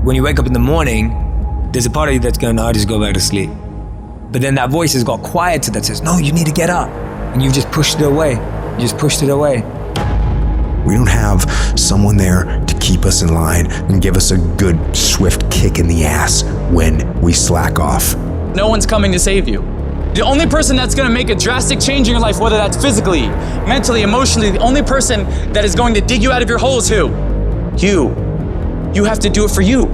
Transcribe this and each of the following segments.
when you wake up in the morning, there's a part of you that's going, I'll just go back to sleep. But then that voice has got quiet that says, no, you need to get up. And you just pushed it away. You just pushed it away. We don't have someone there to keep us in line and give us a good, swift kick in the ass when we slack off. No one's coming to save you. The only person that's gonna make a drastic change in your life, whether that's physically, mentally, emotionally, the only person that is going to dig you out of your hole is who? You. You have to do it for you.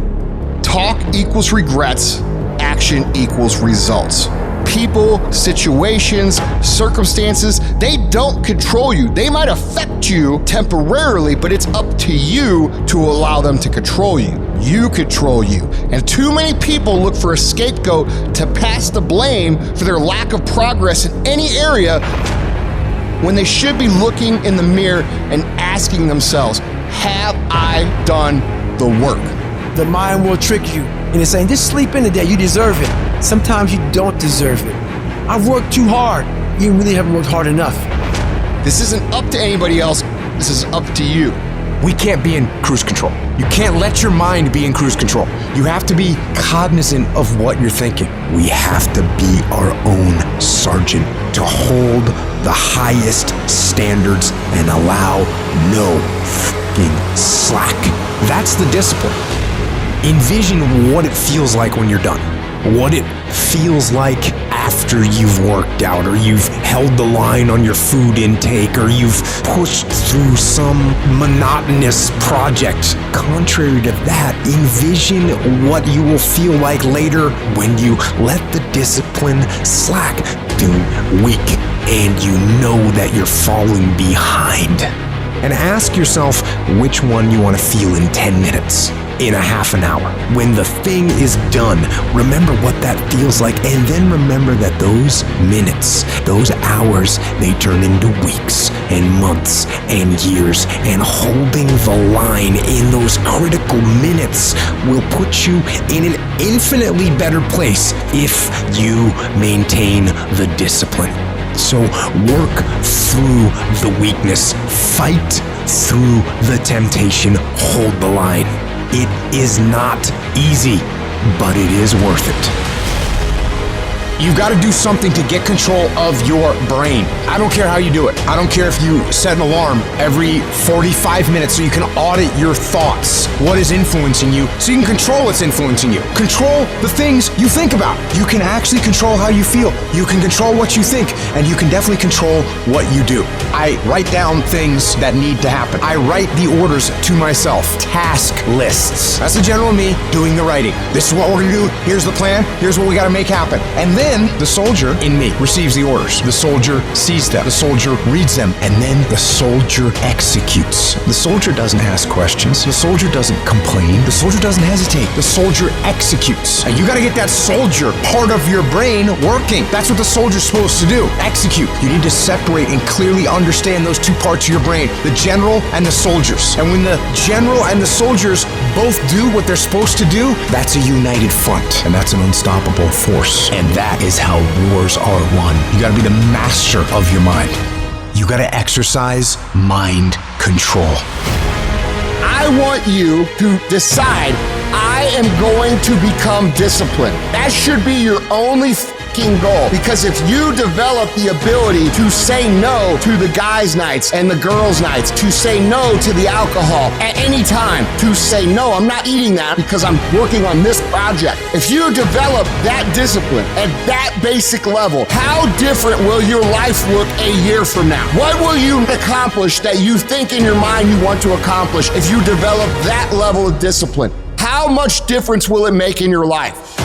Talk equals regrets, action equals results. People, situations, circumstances, they don't control you. They might affect you temporarily, but it's up to you to allow them to control you. You control you. And too many people look for a scapegoat to pass the blame for their lack of progress in any area when they should be looking in the mirror and asking themselves, have I done the work? The mind will trick you into saying, just sleep in today, you deserve it. Sometimes you don't deserve it. I've worked too hard. You really haven't worked hard enough. This isn't up to anybody else. This is up to you. We can't be in cruise control. You can't let your mind be in cruise control. You have to be cognizant of what you're thinking. We have to be our own sergeant to hold the highest standards and allow no fucking slack. That's the discipline. Envision what it feels like when you're done. What it feels like after you've worked out, or you've held the line on your food intake, or you've pushed through some monotonous project. Contrary to that, envision what you will feel like later when you let the discipline slack, feeling weak, and you know that you're falling behind. And ask yourself which one you want to feel in 10 minutes. In a half an hour. When the thing is done, remember what that feels like, and then remember that those minutes, those hours, they turn into weeks and months and years, and holding the line in those critical minutes will put you in an infinitely better place if you maintain the discipline. So work through the weakness, fight through the temptation, hold the line. It is not easy, but it is worth it. You've got to do something to get control of your brain. I don't care how you do it. I don't care if you set an alarm every 45 minutes so you can audit your thoughts. What is influencing you so you can control what's influencing you. Control the things you think about. You can actually control how you feel. You can control what you think, and you can definitely control what you do. I write down things that need to happen. I write the orders to myself. Task lists. That's the general me doing the writing. This is what we're gonna do. Here's the plan. Here's what we gotta make happen. And then the soldier in me receives the orders. The soldier sees them. The soldier reads them. And then the soldier executes. The soldier doesn't ask questions. The soldier doesn't complain. The soldier doesn't hesitate. The soldier executes. And you gotta get that soldier part of your brain working. That's what the soldier's supposed to do. Execute. You need to separate and clearly understand those two parts of your brain, the general and the soldiers. And when the general and the soldiers both do what they're supposed to do, that's a united front. And that's an unstoppable force. And that is how wars are won. You gotta be the master of your mind. You gotta exercise mind control. I want you to decide, I am going to become disciplined. That should be your only goal, because if you develop the ability to say no to the guys' nights and the girls' nights, to say no to the alcohol at any time, to say no, I'm not eating that because I'm working on this project. If you develop that discipline at that basic level, how different will your life look a year from now? What will you accomplish that you think in your mind you want to accomplish if you develop that level of discipline? How much difference will it make in your life?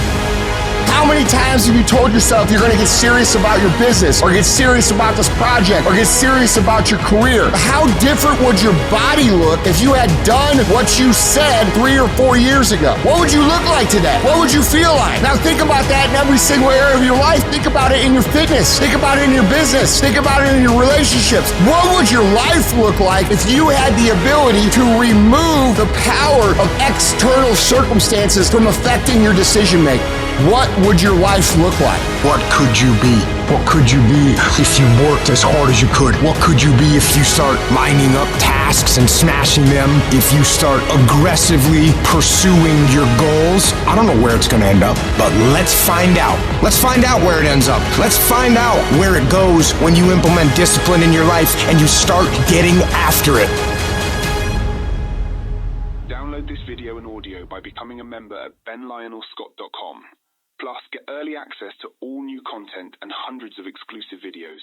How many times have you told yourself you're going to get serious about your business, or get serious about this project, or get serious about your career? How different would your body look if you had done what you said 3 or 4 years ago? What would you look like today? What would you feel like? Now think about that in every single area of your life. Think about it in your fitness. Think about it in your business. Think about it in your relationships. What would your life look like if you had the ability to remove the power of external circumstances from affecting your decision making? what would your life look like? What could you be? What could you be if you worked as hard as you could? What could you be if you start lining up tasks and smashing them? If you start aggressively pursuing your goals? I don't know where it's going to end up, but let's find out. Let's find out where it ends up. Let's find out where it goes when you implement discipline in your life and you start getting after it. Download this video and audio by becoming a member at benlionelscott.com. Plus, get early access to all new content and hundreds of exclusive videos.